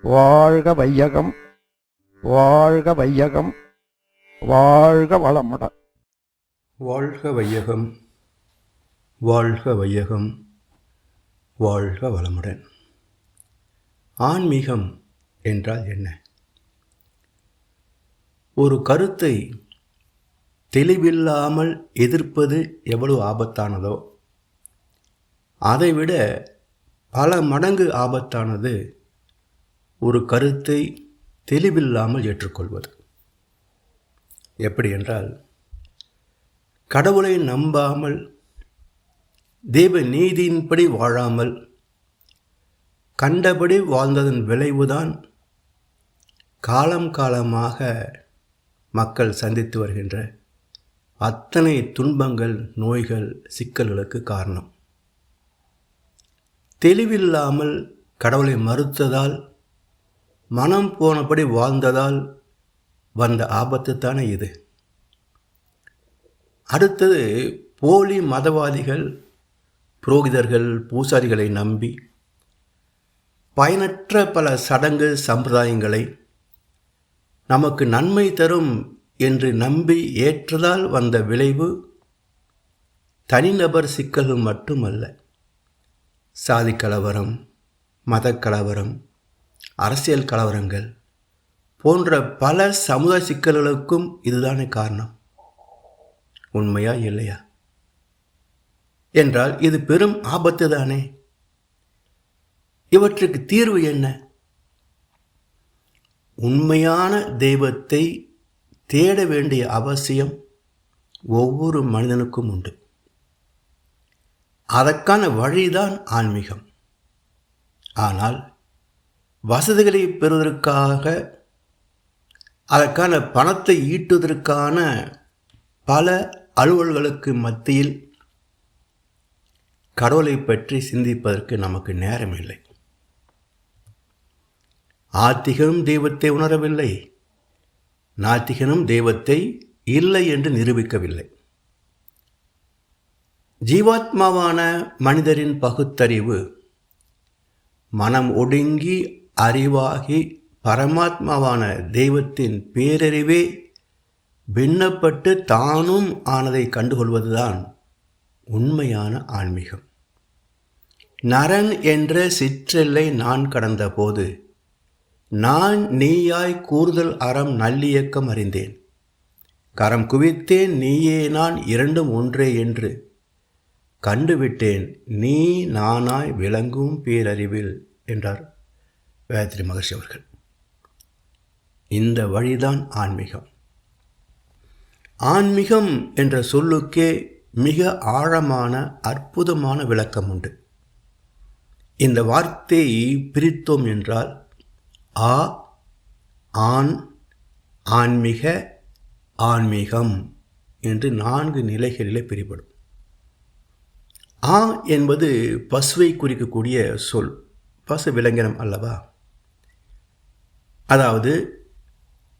வாழ்க வையகம், வாழ்க வையகம், வாழ்க வளமுடன். வாழ்க வையகம், வாழ்க வையகம், வாழ்க வளமுடன். ஆன்மீகம் என்றால் என்ன? ஒரு கருத்தை தெளிவில்லாமல் எதிர்ப்பது எவ்வளவு ஆபத்தானதோ அதைவிட பல மடங்கு ஆபத்தானது ஒரு கருத்தை தெளிவில்லாமல் ஏற்றுக்கொள்வது. எப்படி என்றால், கடவுளை நம்பாமல் தெய்வ நீதியின்படி வாழாமல் கண்டபடி வாழ்ந்ததன் விளைவுதான் காலம் காலமாக மக்கள் சந்தித்து வருகின்ற அத்தனை துன்பங்கள், நோய்கள், சிக்கல்களுக்கு காரணம். தெளிவில்லாமல் கடவுளை மறுத்ததால், மனம் போனபடி வாழ்ந்ததால் வந்த ஆபத்து தானே இது. அடுத்தது, போலி மதவாதிகள், புரோகிதர்கள், பூசாரிகளை நம்பி பயனற்ற பல சடங்கு சம்பிரதாயங்களை நமக்கு நன்மை தரும் என்று நம்பி ஏற்றதால் வந்த விளைவு தனிநபர் சிக்கல்கள் மட்டுமல்ல. சாதி கலவரம், மத கலவரம், அரசியல் கலவரங்கள் போன்ற பல சமுதாய சிக்கல்களுக்கும் இதுதானே காரணம். உண்மையா இல்லையா? என்றால் இது பெரும் ஆபத்து தானே. இவற்றுக்கு தீர்வு என்ன? உண்மையான தெய்வத்தை தேட வேண்டிய அவசியம் ஒவ்வொரு மனிதனுக்கும் உண்டு. அதற்கான வழிதான் ஆன்மீகம். ஆனால் வசதிகளை பெறுவதற்காக, அதற்கான பணத்தை ஈட்டுவதற்கான பல அலுவல்களுக்கு மத்தியில் கடவுளை பற்றி சிந்திப்பதற்கு நமக்கு நேரமில்லை. ஆத்திகனும் தெய்வத்தை உணரவில்லை, நாத்திகனும் தெய்வத்தை இல்லை என்று நிரூபிக்கவில்லை. ஜீவாத்மாவான மனிதரின் பகுத்தறிவு மனம் ஒடுங்கி அறிவாகி பரமாத்மாவான தெய்வத்தின் பேரறிவே பின்னப்பட்டு தானும் ஆனதை கண்டுகொள்வதுதான் உண்மையான ஆன்மீகம். நரன் என்ற சிற்றெல்லை நான் கடந்த போது நான் நீயாய் கூறுதல் அறம் நல்லியக்கம் அறிந்தேன். கரம் குவித்தேன் நீயே நான் இரண்டும் ஒன்றே என்று கண்டுவிட்டேன் நீ நானாய் விளங்கும் பேரறிவில் என்றார் வேதாத்ரி மகர்ஷி அவர்கள். இந்த வழிதான் ஆன்மீகம். ஆன்மீகம் என்ற சொல்லுக்கே மிக ஆழமான அற்புதமான விளக்கம் உண்டு. இந்த வார்த்தையை பிரித்தோம் என்றால் ஆ, ஆன், ஆன்மீக, ஆன்மீகம் என்று 4 நிலைகளிலே பிரிபடும். ஆ என்பது பசுவை குறிக்கக்கூடிய சொல். பசு விலங்கினம் அல்லவா? அதாவது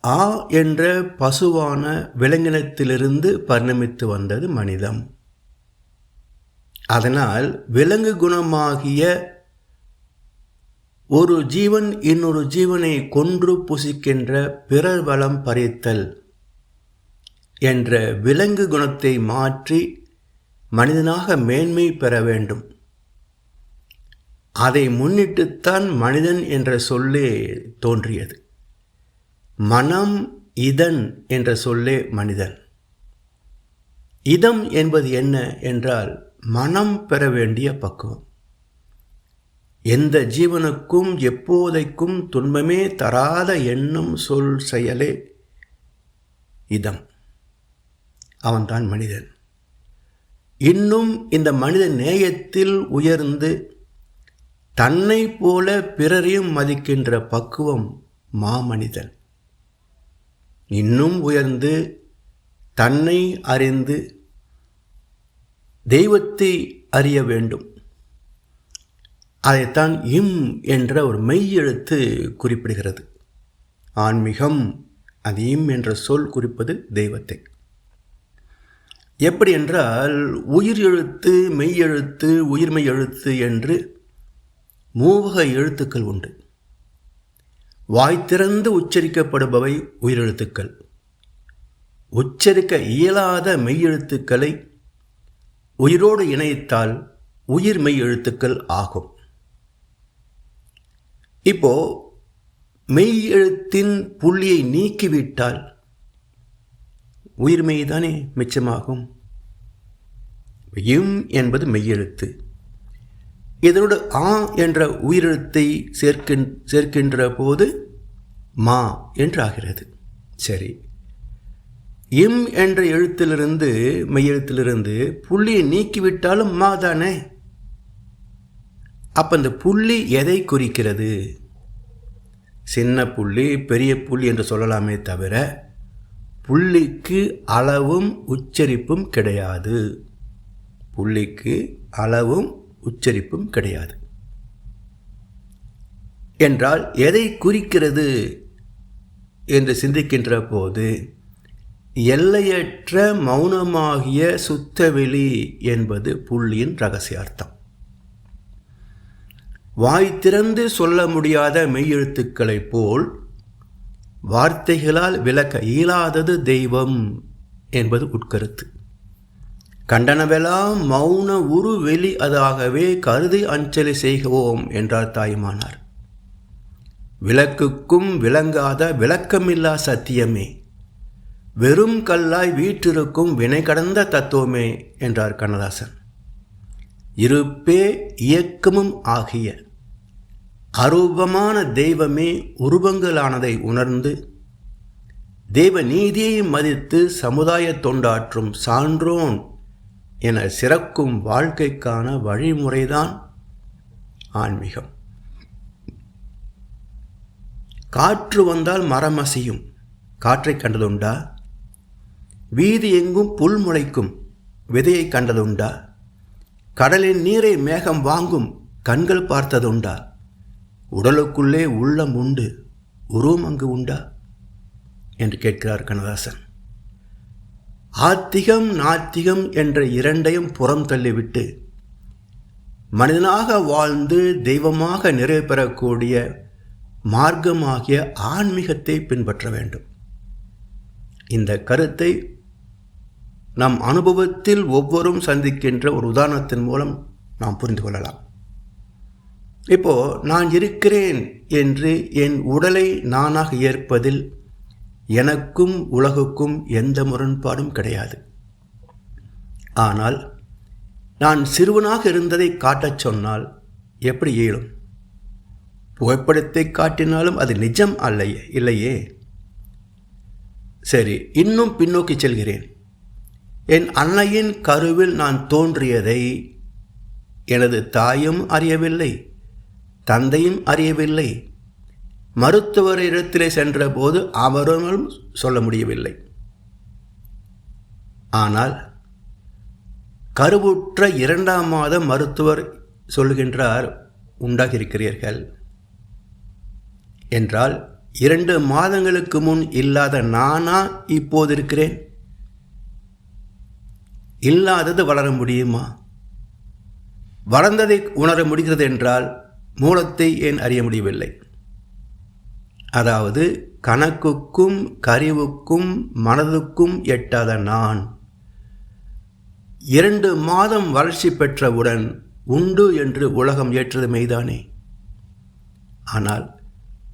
ஆ என்ற பசுவான விலங்கினத்திலிருந்து பரிணமித்து வந்தது மனிதம். அதனால் விலங்கு குணமாகிய ஒரு ஜீவன் இன்னொரு ஜீவனை கொன்று புசிக்கின்ற பிறர் வளம் பறித்தல் என்ற விலங்கு குணத்தை மாற்றி மனிதனாக மேன்மை பெற வேண்டும். அதை முன்னிட்டுத்தான் மனிதன் என்ற சொல்லே தோன்றியது. மனம் இதன் என்ற சொல்லே மனிதன். இதம் என்பது என்ன என்றால் மனம் பெற வேண்டிய பக்குவம். எந்த ஜீவனுக்கும் எப்போதைக்கும் துன்பமே தராத எண்ணம், சொல், செயலே இதம். அவன்தான் மனிதன். இன்னும் இந்த மனித நேயத்தில் உயர்ந்து தன்னை போல பிறரையும் மதிக்கின்ற பக்குவம் மாமனிதன். இன்னும் உயர்ந்து தன்னை அறிந்து தெய்வத்தை அறிய வேண்டும். அதைத்தான் இம் என்ற ஒரு மெய்யெழுத்து குறிப்பிடுகிறது. ஆன்மீகம், அது இம் என்ற சொல் குறிப்பது தெய்வத்தை. எப்படி என்றால், உயிர் எழுத்து, மெய்யெழுத்து, உயிர்மெய் எழுத்து என்று மூவகை எழுத்துக்கள் உண்டு. வாய் திறந்து உச்சரிக்கப்படுபவை உயிரெழுத்துக்கள். உச்சரிக்க இயலாத மெய்யெழுத்துக்களை உயிரோடு இணைத்தால் உயிர் மெய் எழுத்துக்கள் ஆகும். இப்போ மெய் எழுத்தின் புள்ளியை நீக்கிவிட்டால் உயிர்மெய் தானே மிச்சமாகும். இம் என்பது மெய்யெழுத்து. இதனோடு ஆ என்ற உயிரெழுத்தை சேர்க்கின்ற போது மா என்றாகிறது. சரி, இம் என்ற எழுத்திலிருந்து மெய்யெழுத்திலிருந்து புள்ளியை நீக்கிவிட்டாலும் மா தானே. அப்போ இந்த புள்ளி எதை குறிக்கிறது? சின்ன புள்ளி பெரிய புள்ளி என்று சொல்லலாமே தவிர புள்ளிக்கு அளவும் உச்சரிப்பும் கிடையாது. புள்ளிக்கு அளவும் உச்சரிப்பும் கிடையாது என்றால் எதை குறிக்கிறது என்று சிந்திக்கின்ற போது எல்லையற்ற மௌனமாகிய சுத்தவெளி என்பது புள்ளியின் இரகசியார்த்தம். வாய் திறந்து சொல்ல முடியாத மெய்யெழுத்துக்களைப் போல் வார்த்தைகளால் விளக்க இயலாதது தெய்வம் என்பது உட்கருத்து. கண்டனவெல்லாம் மௌன உரு வெளி அதாகவே கருதி அஞ்சலி செய்வோம் என்றார் தாய்மானார். விளக்குக்கும் விளங்காத விளக்கமில்லா சத்தியமே, வெறும் கல்லாய் வீற்றிருக்கும் வினை கடந்த தத்துவமே என்றார் கண்ணதாசன். இருப்பே இயக்கமும் ஆகிய அரூபமான தெய்வமே உருவங்களானதை உணர்ந்து தெய்வ நீதியை மதித்து சமுதாய தொண்டாற்றும் சான்றோன் என சிறக்கும் வாழ்க்கைக்கான வழிமுறைதான் ஆன்மீகம். காற்று வந்தால் மரம் அசையும், காற்றை கண்டதுண்டா? வீதி எங்கும் புல் முளைக்கும், விதையை கண்டதுண்டா? கடலின் நீரை மேகம் வாங்கும், கண்கள் பார்த்ததுண்டா? உடலுக்குள்ளே உள்ளம் உண்டு, உருவம் அங்கு உண்டா என்று கேட்கிறார் கண்ணதாசன். ஆத்திகம் நாத்திகம் என்ற இரண்டையும் புறம் தள்ளிவிட்டு மனிதனாக வாழ்ந்து தெய்வமாக நிறைவு பெறக்கூடிய மார்க்கமாகிய ஆன்மீகத்தை பின்பற்ற வேண்டும். இந்த கருத்தை நம் அனுபவத்தில் ஒவ்வொருவரும் சந்திக்கின்ற ஒரு உதாரணத்தின் மூலம் நாம் புரிந்து கொள்ளலாம். இப்போ நான் இருக்கிறேன் என்று என் உடலை நானாக ஏற்பதில் எனக்கும் உலகுக்கும் எந்த முரண்பாடும் கிடையாது. ஆனால் நான் சிறுவனாக இருந்ததை காட்டச் சொன்னால் எப்படி இயலும்? புகைப்படத்தை காட்டினாலும் அது நிஜம் இல்லையே. சரி, இன்னும் பின்னோக்கி செல்கிறேன். என் அன்னையின் கருவில் நான் தோன்றியதை எனது தாயும் அறியவில்லை, தந்தையும் அறியவில்லை. மருத்துவரிடத்திலே சென்ற போது அவரும் சொல்ல முடியவில்லை. ஆனால் கருவுற்ற 2ஆம் மாதம் மருத்துவர் சொல்லுகின்றார், உண்டாகியிருக்கிறீர்கள் என்றால் 2 மாதங்களுக்கு முன் இல்லாத நானா இப்போது இருக்கிறேன்? இல்லாதது வளர முடியுமா? வளர்ந்ததை உணர முடிகிறது என்றால் மூலத்தை ஏன் அறிய முடியவில்லை? அதாவது கணக்குக்கும் கருவுக்கும் மனதுக்கும் எட்டாத நான் 2 மாதம் வளர்ச்சி பெற்றவுடன் உண்டு என்று உலகம் ஏற்றது மெய்தானே. ஆனால்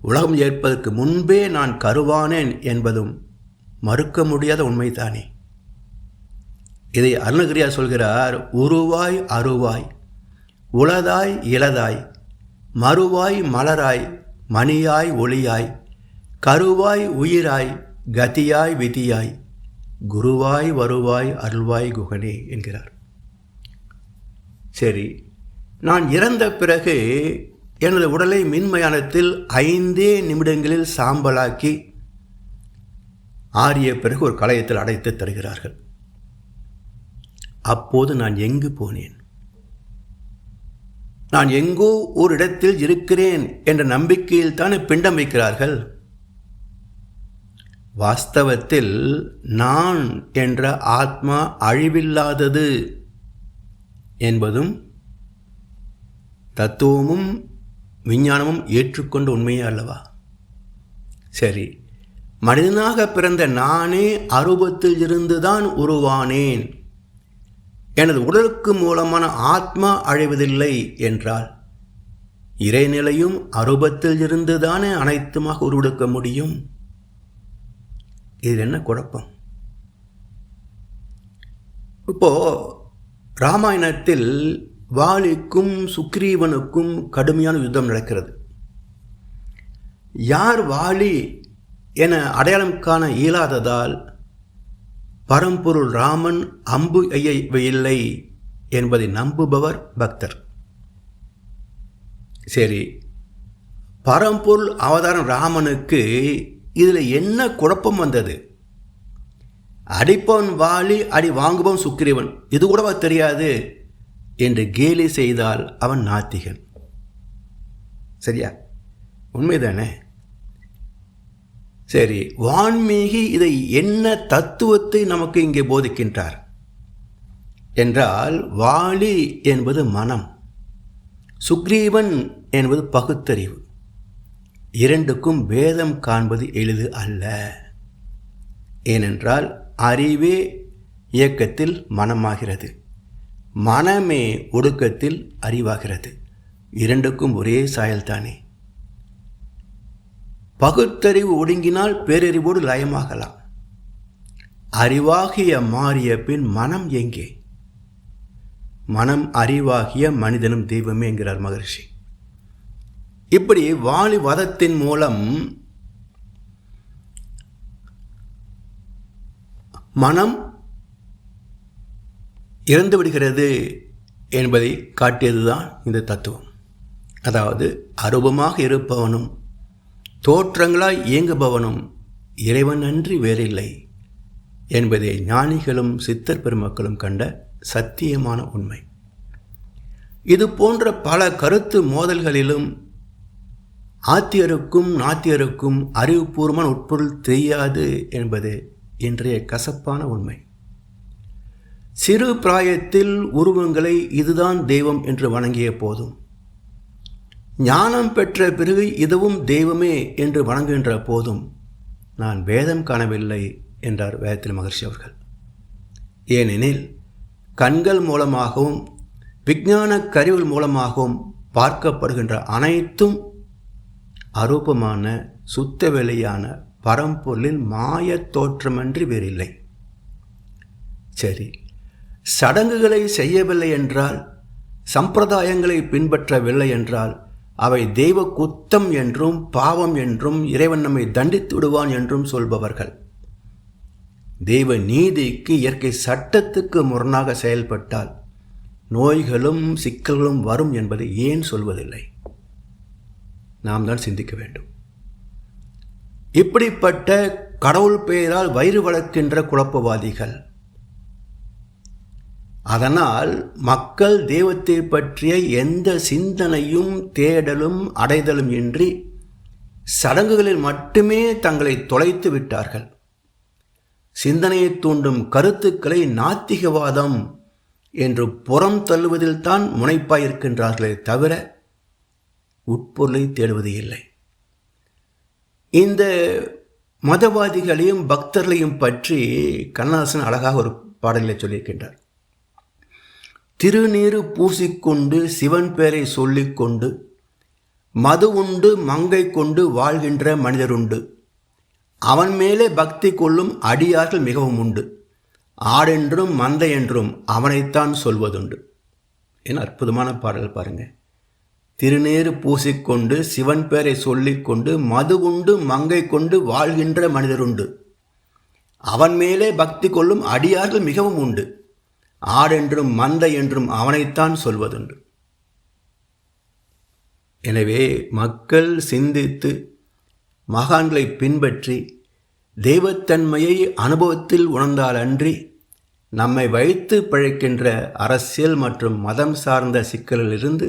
உலகம் ஏற்பதற்கு முன்பே நான் கருவானேன் என்பதும் மறுக்க முடியாத உண்மைதானே. இதை அருணகிரியார் சொல்கிறார், உருவாய் அருவாய் உளதாய் இளதாய் மறுவாய் மலராய் மணியாய் ஒளியாய் கருவாய் உயிராய் கதியாய் விதியாய் குருவாய் வருவாய் அருள்வாய் குகனே என்கிறார். சரி, நான் இறந்த பிறகு எனது உடலை மின்மயானத்தில் 5 நிமிடங்களில் சாம்பலாக்கி ஆறிய பிறகு ஒரு கலயத்தில் அடைத்து தருகிறார்கள். அப்போது நான் எங்கு போனேன்? நான் எங்கோ ஒரு இடத்தில் இருக்கிறேன் என்ற நம்பிக்கையில் தானே பிண்டம் வைக்கிறார்கள். வாஸ்தவத்தில் நான் என்ற ஆத்மா அழிவில்லாதது என்பதும் தத்துவமும் விஞ்ஞானமும் ஏற்றுக்கொண்ட உண்மையே அல்லவா? சரி, மனிதனாக பிறந்த நானே அரூபத்தில் இருந்துதான் உருவானேன், எனது உடலுக்கு மூலமான ஆத்மா அழிவதில்லை என்றால் இறைநிலையும் அரூபத்தில் இருந்துதானே அனைத்துமாக உருவெடுக்க முடியும். இது என்ன குழப்பம்? இப்போ ராமாயணத்தில் வாலிக்கும் சுக்ரீவனுக்கும் கடுமையான யுத்தம் நடக்கிறது. யார் வாலி என அடையாளம் காண இயலாததால் பரம்பொருள் ராமன் அம்பு எய்யவில்லை என்பதை நம்புபவர் பக்தர். சரி, பரம்பொருள் அவதாரம் ராமனுக்கு இதில் என்ன குழப்பம் வந்தது? அடிப்பவன் வாலி, அடி வாங்குபவன் சுக்கிரீவன், இது கூடவா தெரியாது என்று கேலி செய்தால் அவன் நாத்திகன். சரியா? உண்மைதானே? சரி, வான்மீகி இதை என்ன தத்துவத்தை நமக்கு இங்கே போதிக்கின்றார் என்றால், வாலி என்பது மனம், சுக்ரீவன் என்பது பகுத்தறிவு. இரண்டுக்கும் வேதம் காண்பது எளிது அல்ல. ஏனென்றால் அறிவே இயக்கத்தில் மனமாகிறது, மனமே ஒடுக்கத்தில் அறிவாகிறது. இரண்டுக்கும் ஒரே சாயல்தானே. பகுத்தறிவு ஒடுங்கினால் பேரறிவோடு லயமாகலாம். அறிவாகிய மாறிய பின் மனம் எங்கே? மனம் அறிவாகிய மனிதனும் தெய்வமே என்கிறார் மகரிஷி. இப்படி வாலி வதத்தின் மூலம் மனம் இறந்து விடுகிறது என்பதை காட்டியதுதான் இந்த தத்துவம். அதாவது அரூபமாக இருப்பவனும் தோற்றங்களாய் இயங்குபவனும் இறைவன் அன்றி வேறில்லை என்பதை ஞானிகளும் சித்தர் பெருமக்களும் கண்ட சத்தியமான உண்மை. இது போன்ற பல கருத்து மோதல்களிலும் ஆத்தியருக்கும் நாத்தியருக்கும் அறிவுபூர்வமான உட்பொருள் தெரியாது என்பது இன்றைய கசப்பான உண்மை. சிறு பிராயத்தில் உருவங்களை இதுதான் தெய்வம் என்று வணங்கிய போதும், ஞானம் பெற்ற பிறகு இதுவும் தெய்வமே என்று வணங்குகின்ற போதும் நான் வேதம் காணவில்லை என்றார் வேதத்திரி மகரிஷி அவர்கள். ஏனெனில் கண்கள் மூலமாகவும் விஞ்ஞான கருவிகள் மூலமாகவும் பார்க்கப்படுகின்ற அனைத்தும் அரூபமான சுத்த வெளியான பரம்பொருளின் மாய தோற்றமன்றி வேறில்லை. சரி, சடங்குகளை செய்யவில்லை என்றால், சம்பிரதாயங்களை பின்பற்றவில்லை என்றால் அவை தெய்வ குத்தம் என்றும் பாவம் என்றும் இறைவன் நம்மை தண்டித்து விடுவான் என்றும் சொல்பவர்கள் தெய்வ நீதிக்கு இயற்கை சட்டத்துக்கு முரணாக செயல்பட்டால் நோய்களும் சிக்கல்களும் வரும் என்பதை ஏன் சொல்வதில்லை? நாம் தான் சிந்திக்க வேண்டும். இப்படிப்பட்ட கடவுள் பெயரால் வயிறு வளர்க்கின்ற குழப்பவாதிகள், அதனால் மக்கள் தெய்வத்தை பற்றிய எந்த சிந்தனையும் தேடலும் அடைதலும் இன்றி சடங்குகளில் மட்டுமே தங்களை தொலைத்து விட்டார்கள். சிந்தனையை தூண்டும் கருத்துக்களை நாத்திகவாதம் என்று புறம் தள்ளுவதில்தான் முனைப்பாயிருக்கின்றார்களே தவிர உட்பொருளை தேடுவது இல்லை. இந்த மதவாதிகளையும் பக்தர்களையும் பற்றி கண்ணதாசன் அழகாக ஒரு பாடலில் சொல்லியிருக்கின்றார். திருநீறு பூசிக்கொண்டு சிவன் பெயரை சொல்லிக்கொண்டு மது உண்டு மங்கை கொண்டு வாழ்கின்ற மனிதருண்டு, அவன் மேலே பக்தி கொள்ளும் அடியார்கள் மிகவும் உண்டு, ஆடென்றும் மந்தை என்றும் அவனைத்தான் சொல்வதுண்டு. என்ன அற்புதமான பாடல் பாருங்க. திருநீறு பூசிக்கொண்டு சிவன் பெயரை சொல்லிக்கொண்டு மது உண்டு மங்கை கொண்டு வாழ்கின்ற மனிதருண்டு, அவன் மேலே பக்தி கொள்ளும் அடியார்கள் மிகவும் உண்டு, ஆடென்றும் மந்தை என்றும் அவனைத்தான் சொல்வதுண்டு. எனவே மக்கள் சிந்தித்து மகான்களை பின்பற்றி தெய்வத்தன்மையை அனுபவத்தில் உணர்ந்தாலன்றி நம்மை வைத்து பிழைக்கின்ற அரசியல் மற்றும் மதம் சார்ந்த சிக்கலிலிருந்து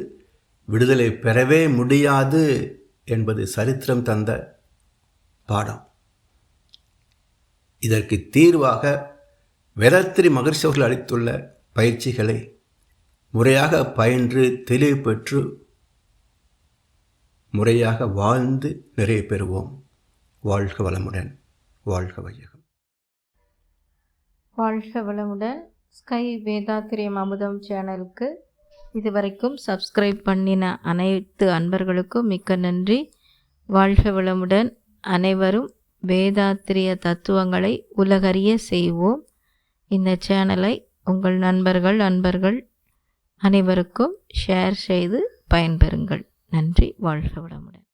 விடுதலை பெறவே முடியாது என்பது சரித்திரம் தந்த பாடம். இதற்கு தீர்வாக வேதாத்திரி மகரிஷி அவர்கள் அளித்துள்ள பயிற்சிகளை முறையாக பயின்று தெளிவு பெற்று முறையாக வாழ்ந்து நிறைவு பெறுவோம். வாழ்க வளமுடன். வாழ்க வையகம். வாழ்க வளமுடன். ஸ்கை வேதாத்திரியம் அமுதம் சேனலுக்கு இதுவரைக்கும் சப்ஸ்கிரைப் பண்ணின அனைத்து அன்பர்களுக்கும் மிக்க நன்றி. வாழ்க வளமுடன். அனைவரும் வேதாத்திரிய தத்துவங்களை உலகறிய செய்வோம். இந்த சேனலை உங்கள் நண்பர்கள் அனைவருக்கும் ஷேர் செய்து பயன்பெறுங்கள். நன்றி. வாழ்க வளமுடன்.